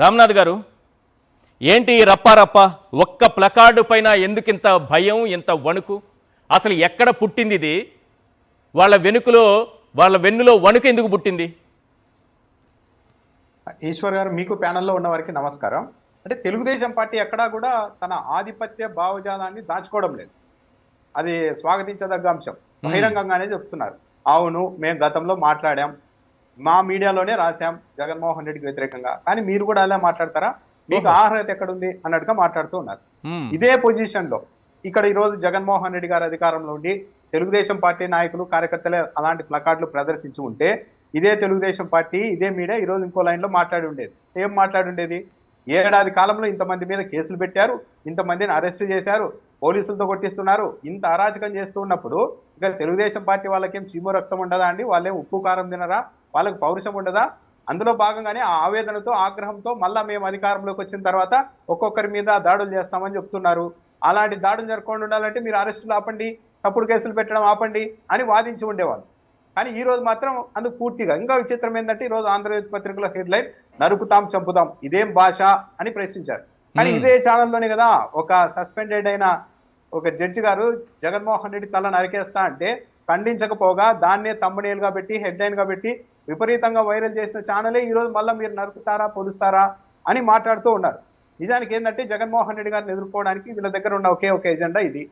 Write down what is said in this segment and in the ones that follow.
రామ్నాథ్ గారు, ఏంటి రప్పారప్ప? ఒక్క ప్లకార్డు పైన ఎందుకింత భయం, ఇంత వణుకు? అసలు ఎక్కడ పుట్టింది ఇది? వాళ్ళ వెన్నులో వణుకు ఎందుకు పుట్టింది? ఈశ్వర్ గారు, మీకు ప్యానెల్లో ఉన్న వారికి నమస్కారం. అంటే తెలుగుదేశం పార్టీ ఎక్కడా కూడా తన ఆధిపత్య భావజాలాన్ని దాచుకోవడం లేదు. అది స్వాగతించదగ్గ అంశం. బహిరంగంగానే చెప్తున్నారు. అవును, మేము గతంలో మాట్లాడాం, మా మీడియాలోనే రాశాం జగన్మోహన్ రెడ్డికి వ్యతిరేకంగా, కానీ మీరు కూడా అలా మాట్లాడతారా? మీకు అర్హత ఎక్కడుంది అన్నట్టుగా మాట్లాడుతూ ఉన్నారు. ఇదే పొజిషన్ లో ఇక్కడ ఈ రోజు జగన్మోహన్ రెడ్డి గారి అధికారంలో ఉండి తెలుగుదేశం పార్టీ నాయకులు, కార్యకర్తలే అలాంటి ప్లకార్డులు ప్రదర్శించి ఉంటే ఇదే తెలుగుదేశం పార్టీ, ఇదే మీడియా ఈ రోజు ఇంకో లైన్ లో మాట్లాడి ఉండేది. ఏం మాట్లాడి ఉండేది? ఏడాది కాలంలో ఇంతమంది మీద కేసులు పెట్టారు, ఇంతమందిని అరెస్ట్ చేశారు, పోలీసులతో కొట్టిస్తున్నారు, ఇంత అరాచకం చేస్తూ ఉన్నప్పుడు ఇక తెలుగుదేశం పార్టీ వాళ్ళకేం చీము రక్తం ఉండదా అండి? వాళ్ళేం ఉప్పు కారం తినరా? వాళ్ళకి పౌరుషం ఉండదా? అందులో భాగంగానే ఆ ఆవేదనతో, ఆగ్రహంతో మళ్ళా మేము అధికారంలోకి వచ్చిన తర్వాత ఒక్కొక్కరి మీద దాడులు చేస్తామని చెప్తున్నారు. అలాంటి దాడులు జరగకుండా ఉండాలంటే మీరు అరెస్టులు ఆపండి, తప్పుడు కేసులు పెట్టడం ఆపండి అని వాదించి ఉండేవాళ్ళు. కానీ ఈ రోజు మాత్రం అందుకు పూర్తిగా ఇంకా విచిత్రం ఏంటంటే ఈ రోజు ఆంధ్రజ్యోతి పత్రికలో హెడ్లైన్ నరుకుతాం చంపుతాం ఇదేం భాష అని ప్రశ్నించారు. కానీ ఇదే ఛానల్లోనే కదా ఒక సస్పెండెడ్ అయిన ఒక జడ్జి గారు జగన్మోహన్ రెడ్డి తల నరికేస్తా అంటే ఖండించకపోగా దాన్నే తమ్ముడేలుగా పెట్టి హెడ్లైన్ గా పెట్టి విపరీతంగా వైరల్ చేసిన ఛానలే ఈ రోజు మళ్ళీ మీరు నరుకుతారా, పొలుస్తారా అని మాట్లాడుతూ ఉన్నారు. నిజానికి ఏంటంటే జగన్మోహన్ రెడ్డి గారిని ఎదుర్కోవడానికి వీళ్ళ దగ్గర ఉన్న ఒకే ఒక ఎజెండా ఇది.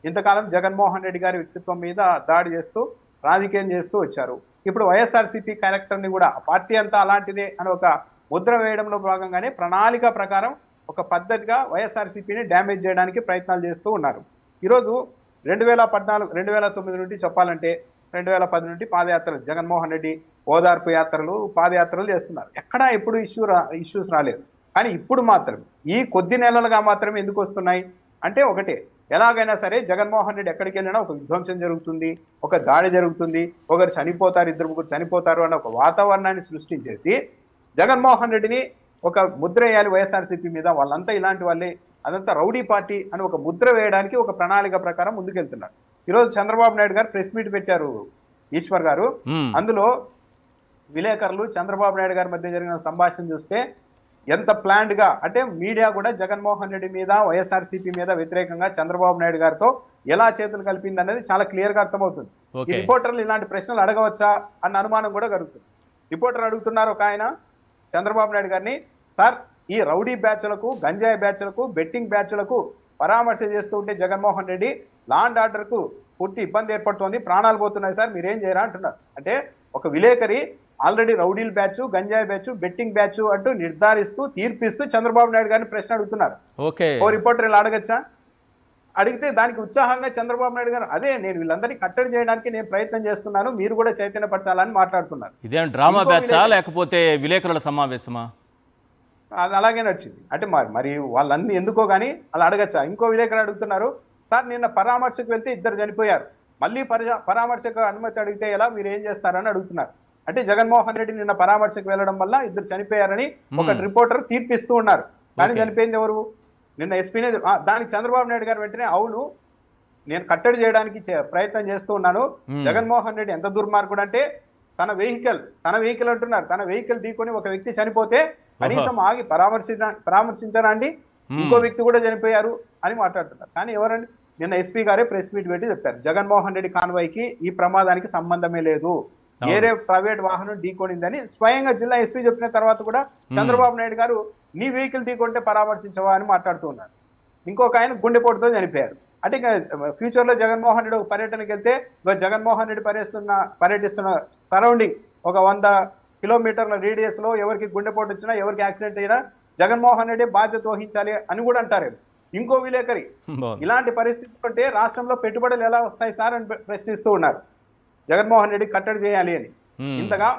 ఇంతకాలం జగన్మోహన్ రెడ్డి గారి వ్యక్తిత్వం మీద దాడి చేస్తూ రాజకీయం చేస్తూ వచ్చారు. ఇప్పుడు వైఎస్ఆర్సీపీ క్యారెక్టర్ ని కూడా పార్టీ అంతా అలాంటిదే అని ఒక ముద్ర వేయడంలో భాగంగానే ప్రణాళిక ప్రకారం ఒక పద్ధతిగా వైఎస్ఆర్సీపీని డ్యామేజ్ చేయడానికి ప్రయత్నాలు చేస్తూ ఉన్నారు. ఈరోజు 2014, 2009 నుండి చెప్పాలంటే 2010 నుండి పాదయాత్రలు, జగన్మోహన్ రెడ్డి ఓదార్పు యాత్రలు, పాదయాత్రలు చేస్తున్నారు. ఎక్కడా ఎప్పుడు ఇష్యూస్ రాలేదు. కానీ ఇప్పుడు మాత్రం ఈ కొద్ది నెలలుగా మాత్రం ఎందుకు వస్తున్నాయి అంటే ఒకటే, ఎలాగైనా సరే జగన్మోహన్ రెడ్డి ఎక్కడికి వెళ్ళినా ఒక విధ్వంసం జరుగుతుంది, ఒక దాడి జరుగుతుంది, ఒకరు చనిపోతారు, ఇద్దరు ముగ్గురు చనిపోతారు అన్న ఒక వాతావరణాన్ని సృష్టించేసి జగన్మోహన్ రెడ్డిని ఒక ముద్ర వేయాలి వైఎస్ఆర్సీపీ మీద, వాళ్ళంతా ఇలాంటి వాళ్ళే, అదంతా రౌడీ పార్టీ అని ఒక ముద్ర వేయడానికి ఒక ప్రణాళిక ప్రకారం ముందుకెళ్తున్నారు. ఈరోజు చంద్రబాబు నాయుడు గారు ప్రెస్ మీట్ పెట్టారు ఈశ్వర్ గారు. అందులో విలేకరులు చంద్రబాబు నాయుడు గారి మధ్య జరిగిన సంభాషణ చూస్తే ఎంత ప్లాన్డ్ గా, అంటే మీడియా కూడా జగన్మోహన్ రెడ్డి మీద, వైఎస్ఆర్సీపీ మీద వ్యతిరేకంగా చంద్రబాబు నాయుడు గారితో ఎలా చేతులు కలిపింది అనేది చాలా క్లియర్ గా అర్థమవుతుంది. ఈ రిపోర్టర్లు ఇలాంటి ప్రశ్నలు అడగవచ్చా అన్న అనుమానం కూడా కలుగుతుంది. రిపోర్టర్ అడుగుతున్నారు ఒక ఆయన చంద్రబాబు నాయుడు గారిని, సార్ ఈ రౌడీ బ్యాచ్లకు, గంజాయి బ్యాచ్లకు, బెట్టింగ్ బ్యాచ్లకు పరామర్శ చేస్తూ ఉంటే Jaganmohan Reddy law and order కు పూర్తి ఇబ్బంది ఏర్పడుతోంది, ప్రాణాలు పోతున్నాయి సార్, మీరేం చేయరా అంటున్నారు. అంటే ఒక విలేకరి ఆల్రెడీ రౌడీల్ బ్యాచ్, గంజాయి బ్యాచ్, బెట్టింగ్ బ్యాచ్ అంటూ నిర్ధారిస్తూ తీర్పిస్తూ చంద్రబాబు నాయుడు గారిని ప్రశ్న అడుగుతున్నారు. ఓ రిపోర్టర్ ఇలా అడగచ్చా? అడిగితే దానికి ఉత్సాహంగా చంద్రబాబు నాయుడు గారు అదే నేను వీళ్ళందరినీ కట్టడి చేయడానికి నేను ప్రయత్నం చేస్తున్నాను, మీరు కూడా చైతన్యపరచాలని మాట్లాడుతున్నారు. ఇదేం డ్రామా బ్యాచా లేకపోతే విలేకరుల సమావేశమా? అది అలాగే నడిచింది. అంటే మరి వాళ్ళన్నీ ఎందుకో కానీ అలా అడగచ్చా? ఇంకో విలేకరు అడుగుతున్నారు, సార్ నిన్న పరామర్శకు వెళ్తే ఇద్దరు చనిపోయారు, మళ్ళీ పరామర్శకు అనుమతి అడిగితే ఎలా, మీరు ఏం చేస్తారని అడుగుతున్నారు. అంటే జగన్మోహన్ రెడ్డి నిన్న పరామర్శకు వెళ్ళడం వల్ల ఇద్దరు చనిపోయారని ఒక రిపోర్టర్ తీర్పిస్తూ ఉన్నారు. కానీ చనిపోయింది ఎవరు? నిన్న ఎస్పీనే. దానికి చంద్రబాబు నాయుడు గారు వెంటనే అవును నేను కట్టడి చేయడానికి ప్రయత్నం చేస్తూ ఉన్నాను, జగన్మోహన్ రెడ్డి ఎంత దుర్మార్గుడు అంటే తన వెహికల్ అంటున్నారు, తన వెహికల్ ఢీకొని ఒక వ్యక్తి చనిపోతే కనీసం ఆగి పరామర్శించరా అండి, ఇంకో వ్యక్తి కూడా చనిపోయారు అని మాట్లాడుతున్నారు. కానీ ఎవరండి? నిన్న ఎస్పీ గారే ప్రెస్ మీట్ పెట్టి చెప్పారు, జగన్మోహన్ రెడ్డి కాన్వాయ్కి ఈ ప్రమాదానికి సంబంధమే లేదు, వేరే ప్రైవేట్ వాహనం ఢీకొనిందని స్వయంగా జిల్లా ఎస్పీ చెప్పిన తర్వాత కూడా చంద్రబాబు నాయుడు గారు నీ వెహికల్ ఢీకొంటే పరామర్శించవా అని మాట్లాడుతూ ఉన్నారు. ఇంకొక ఆయన గుండెపోటుతో చనిపోయారు. అంటే ఇంకా ఫ్యూచర్ లో జగన్మోహన్ రెడ్డి ఒక పర్యటనకి వెళ్తే జగన్మోహన్ రెడ్డి పర్యటిస్తున్న సరౌండింగ్ ఒక 100 కిలోమీటర్ల రేడియస్ లో ఎవరికి గుండెపోటు వచ్చినా, ఎవరికి యాక్సిడెంట్ అయినా జగన్మోహన్ రెడ్డి బాధ్యత వహించాలి అని కూడా అంటారు. ఇంకో విలేకరి ఇలాంటి పరిస్థితులు అంటే రాష్ట్రంలో పెట్టుబడులు ఎలా వస్తాయి సార్ అని ప్రశ్నిస్తూ ఉన్నారు. జగన్మోహన్ రెడ్డి కట్టడి చేయాలి అని ఇంతగా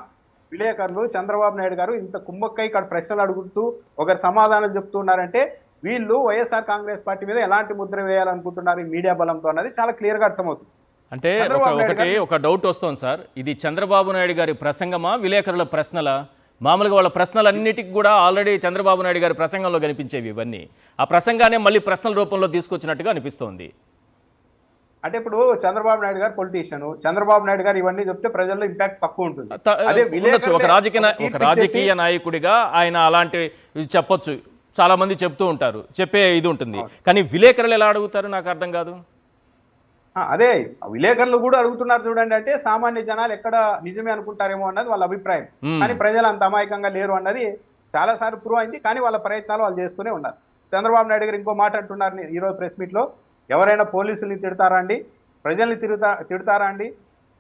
విలేకరులు, చంద్రబాబు నాయుడు గారు ఇంత కుమ్మక్కై ఇక్కడ ప్రశ్నలు అడుగుతూ ఒకరు సమాధానాలు చెప్తూ ఉన్నారంటే వీళ్ళు వైఎస్ఆర్ కాంగ్రెస్ పార్టీ మీద ఎలాంటి ముద్ర వేయాలనుకుంటున్నారు ఈ మీడియా బలంతో అన్నది చాలా క్లియర్ గా అర్థమవుతుంది. అంటే ఒక డౌట్ వస్తుంది సార్, ఇది చంద్రబాబు నాయుడు గారి ప్రసంగమా, విలేకరుల ప్రశ్నలా? మామూలుగా వాళ్ళ ప్రశ్నలన్నిటికీ కూడా ఆల్రెడీ చంద్రబాబు నాయుడు గారి ప్రసంగంలో కనిపించేవి ఇవన్నీ, ఆ ప్రసంగానే మళ్ళీ ప్రశ్నల రూపంలో తీసుకొచ్చినట్టుగా అనిపిస్తోంది. అంటే ఇప్పుడు చంద్రబాబు నాయుడు గారు పొలిటీషియన్, చంద్రబాబు నాయుడు గారు ఇవన్నీ చెప్తే ప్రజల్లో ఇంపాక్ట్ తక్కువ ఉంటుంది. అదే ఉండొచ్చు, ఒక రాజకీయ నాయకుడిగా ఆయన అలాంటి చెప్పొచ్చు, చాలా మంది చెప్తూ ఉంటారు, చెప్పే ఇది ఉంటుంది. కానీ విలేకరులు ఎలా అడుగుతారు నాకు అర్థం కాదు. అదే విలేకరులు కూడా అడుగుతున్నారు చూడండి. అంటే సామాన్య జనాలు ఎక్కడ నిజమే అనుకుంటారేమో అన్నది వాళ్ళ అభిప్రాయం. కానీ ప్రజలు అంత అమాయకంగా లేరు అన్నది చాలా సార్లు ప్రూవ్ అయింది. కానీ వాళ్ళ ప్రయత్నాలు వాళ్ళు చేస్తూనే ఉన్నారు. చంద్రబాబు నాయుడు గారు ఇంకో మాట అంటున్నారు ఈరోజు ప్రెస్ మీట్ లో, ఎవరైనా పోలీసుల్ని తిడతారా అండి, ప్రజల్ని తిడతారా అండి,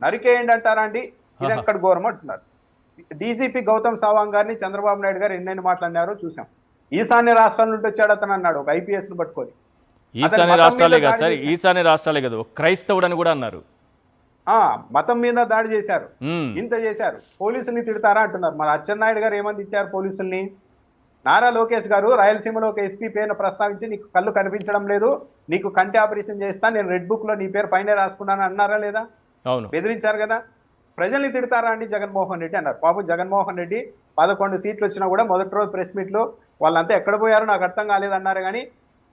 నరికేయండి అంటారా అండి, ఇది ఎక్కడ ఘోరం అంటున్నారు. డీజీపీ గౌతమ్ సవాంగ్ గారిని చంద్రబాబు నాయుడు గారు ఎన్నెన్ని మాట్లాడినారో చూసాం. ఈశాన్య రాష్ట్రాల నుండి వచ్చాడు అతను అన్నాడు, ఒక ఐపీఎస్ ను పట్టుకొని. ఈశాన్య రాష్ట్రాలే కదా సార్, ఈశాన్య రాష్ట్రాలే కదా, క్రైస్తవుడు అని కూడా అన్నారు. మతం మీద దాడి చేశారు, ఇంత చేశారు, పోలీసుల్ని తిడతారా అంటున్నారు. మరి అచ్చెన్నాయుడు గారు ఏమని తిట్టారు పోలీసుల్ని? నారా లోకేష్ గారు రాయలసీమలో ఒక ఎస్పీ పేరును ప్రస్తావించి నీకు కళ్ళు కనిపించడం లేదు, నీకు కంటి ఆపరేషన్ చేస్తా, నేను రెడ్ బుక్ లో నీ పేరు పైన రాసుకున్నాను అన్నారా లేదా? అవును, బెదిరించారు కదా. ప్రజల్ని తిడతారా అండి జగన్మోహన్ రెడ్డి అన్నారు. పాపం జగన్మోహన్ రెడ్డి 11 సీట్లు వచ్చినా కూడా మొదటి రోజు ప్రెస్ మీట్ లో వాళ్ళంతా ఎక్కడ పోయారో నాకు అర్థం కాలేదు అన్నారు. కానీ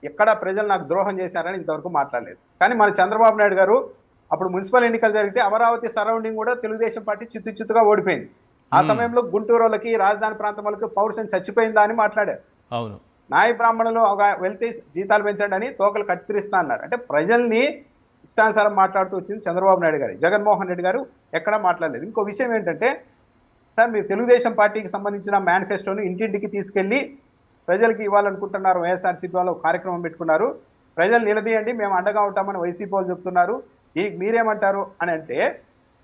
ఎక్కడ ప్రజలు నాకు ద్రోహం చేశారని ఇంతవరకు మాట్లాడలేదు. కానీ మన చంద్రబాబు నాయుడు గారు అప్పుడు మున్సిపల్ ఎన్నికలు జరిగితే అమరావతి సరౌండింగ్ కూడా తెలుగుదేశం పార్టీ చిత్తుగా ఓడిపోయింది. ఆ సమయంలో గుంటూరు వాళ్ళకి, రాజధాని ప్రాంతం వాళ్ళకి పౌరుషం చచ్చిపోయిందా అని మాట్లాడారు. అవును, నాయ బ్రాహ్మణులు వెళ్తే జీతాలు పెంచండి అని తోకలు కత్తిరిస్తా అన్నారు. అంటే ప్రజల్ని ఇష్టానుసారం మాట్లాడుతూ వచ్చింది చంద్రబాబు నాయుడు గారు. జగన్మోహన్ రెడ్డి గారు ఎక్కడా మాట్లాడలేదు. ఇంకో విషయం ఏంటంటే, సార్ మీరు తెలుగుదేశం పార్టీకి సంబంధించిన మేనిఫెస్టోను ఇంటింటికి తీసుకెళ్లి ప్రజలకు ఇవ్వాలనుకుంటున్నారు. వైఎస్ఆర్సీపీ వాళ్ళు కార్యక్రమం పెట్టుకున్నారు. ప్రజలు నిలదీయండి, మేము అండగా ఉంటామని వైసీపీ వాళ్ళు చెప్తున్నారు, మీరేమంటారు అని అంటే,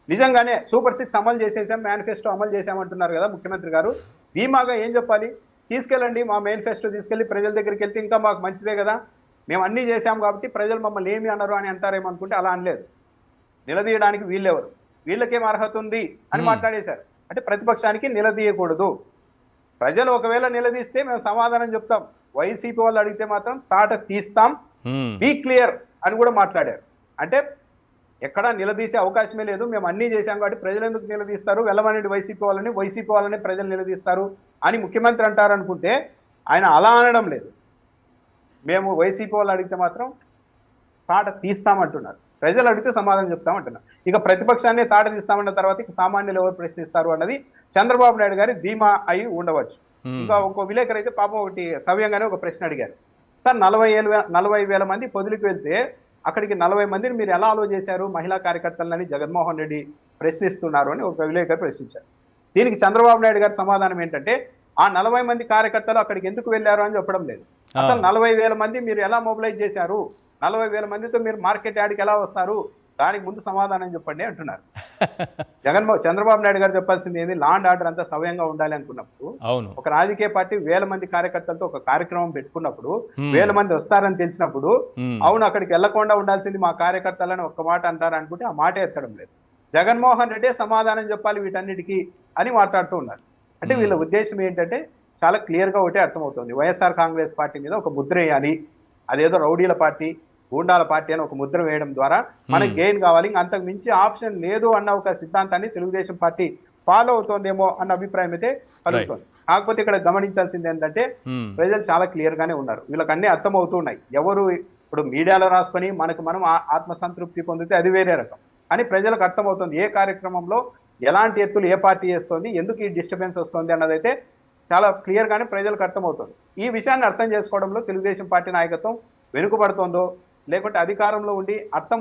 నిజంగానే సూపర్ 6 అమలు చేసేసాం, మేనిఫెస్టో అమలు చేసామంటున్నారు కదా ముఖ్యమంత్రి గారు. ధీమాగా ఏం చెప్పాలి? తీసుకెళ్ళండి, మా మేనిఫెస్టో తీసుకెళ్లి ప్రజల దగ్గరికి వెళ్తే ఇంకా మాకు మంచిదే కదా, మేము అన్నీ చేశాం కాబట్టి ప్రజలు మమ్మల్ని ఏమి అన్నారు అని అంటారేమో అనుకుంటే అలా అనలేదు. నిలదీయడానికి వీళ్ళెవరు, వీళ్ళకేం అర్హత ఉంది అని మాట్లాడేశారు. అంటే ప్రతిపక్షానికి నిలదీయకూడదు. ప్రజలు ఒకవేళ నిలదీస్తే మేము సమాధానం చెప్తాం, వైసీపీ వాళ్ళు అడిగితే మాత్రం తాట తీస్తాం, బీ క్లియర్ అని కూడా మాట్లాడారు. అంటే ఎక్కడా నిలదీసే అవకాశమే లేదు, మేము అన్నీ చేశాం కాబట్టి ప్రజలు ఎందుకు నిలదీస్తారు, వెళ్ళమనండి వైసీపీ వాళ్ళని ప్రజలు నిలదీస్తారు అని ముఖ్యమంత్రి అంటారు అనుకుంటే, ఆయన అలా అనడం లేదు. మేము వైసీపీ వాళ్ళు అడిగితే మాత్రం తాట తీస్తామంటున్నారు, ప్రజలు అడిగితే సమాధానం చెప్తామంటున్నారు. ఇక ప్రతిపక్షాన్ని తాట తీస్తామన్న తర్వాత ఇక సామాన్యులు ఎవరు ప్రశ్నిస్తారు అన్నది చంద్రబాబు నాయుడు గారి ధీమా అయి ఉండవచ్చు. ఇంకా ఇంకో విలేకరు అయితే పాపం ఒకటి సవ్యంగానే ఒక ప్రశ్న అడిగారు. సార్ 40,000 మంది పొదిలికి వెళ్తే అక్కడికి 40 మందిని మీరు ఎలా అలో చేశారు మహిళా కార్యకర్తలని జగన్మోహన్ రెడ్డి ప్రశ్నిస్తున్నారు అని ఒక విలేకరు ప్రశ్నించారు. దీనికి చంద్రబాబు నాయుడు గారి సమాధానం ఏంటంటే, ఆ 40 మంది కార్యకర్తలు అక్కడికి ఎందుకు వెళ్ళారు అని చెప్పడం లేదు. అసలు 40,000 మంది మీరు ఎలా మొబిలైజ్ చేశారు, 40,000 మందితో మీరు మార్కెట్ యార్డ్కి ఎలా వస్తారు, దానికి ముందు సమాధానం చెప్పండి అంటున్నారు. చంద్రబాబు నాయుడు గారు చెప్పాల్సింది ఏంది, లా అండ్ ఆర్డర్ అంతా సవ్యంగా ఉండాలి అనుకున్నప్పుడు, ఒక రాజకీయ పార్టీ 1000 మంది కార్యకర్తలతో ఒక కార్యక్రమం పెట్టుకున్నప్పుడు 1000 మంది వస్తారని తెలిసినప్పుడు, అవును అక్కడికి వెళ్లకుండా ఉండాల్సింది మా కార్యకర్తలని ఒక్క మాట అంటారు అనుకుంటే ఆ మాట ఎత్తడం లేదు. జగన్మోహన్ రెడ్డి సమాధానం చెప్పాలి వీటన్నిటికీ అని మాట్లాడుతూ ఉన్నారు. అంటే వీళ్ళ ఉద్దేశం ఏంటంటే చాలా క్లియర్ గా ఒకటే అర్థమవుతుంది, వైఎస్ఆర్ కాంగ్రెస్ పార్టీ మీద ఒక ముద్ర వేయాలి, అదేదో రౌడీల పార్టీ, గూండాల పార్టీ అని ఒక ముద్ర వేయడం ద్వారా మనకి గెయిన్ కావాలి, అంతకు మించి ఆప్షన్ లేదు అన్న ఒక సిద్ధాంతాన్ని తెలుగుదేశం పార్టీ ఫాలో అవుతోందేమో అన్న అభిప్రాయం అయితే కలుగుతుంది. కాకపోతే ఇక్కడ గమనించాల్సింది ఏంటంటే, ప్రజలు చాలా క్లియర్ గానే ఉన్నారు, వీళ్ళకి అన్ని అర్థం అవుతున్నాయి. ఎవరు ఇప్పుడు మీడియాలో రాసుకొని మనం ఆత్మసంతృప్తి పొందితే అది వేరే రకం, అని ప్రజలకు అర్థమవుతుంది ఏ కార్యక్రమంలో ఎలాంటి ఎత్తులు ఏ పార్టీ చేస్తోంది, ఎందుకు ఈ డిస్టర్బెన్స్ వస్తుంది అన్నదైతే చాలా క్లియర్ గానే ప్రజలకు అర్థమవుతుంది. ఈ విషయాన్ని అర్థం చేసుకోవడంలో తెలుగుదేశం పార్టీ నాయకత్వం వెనుకబడుతోందో, లేకుంటే అధికారంలో ఉండి అర్థం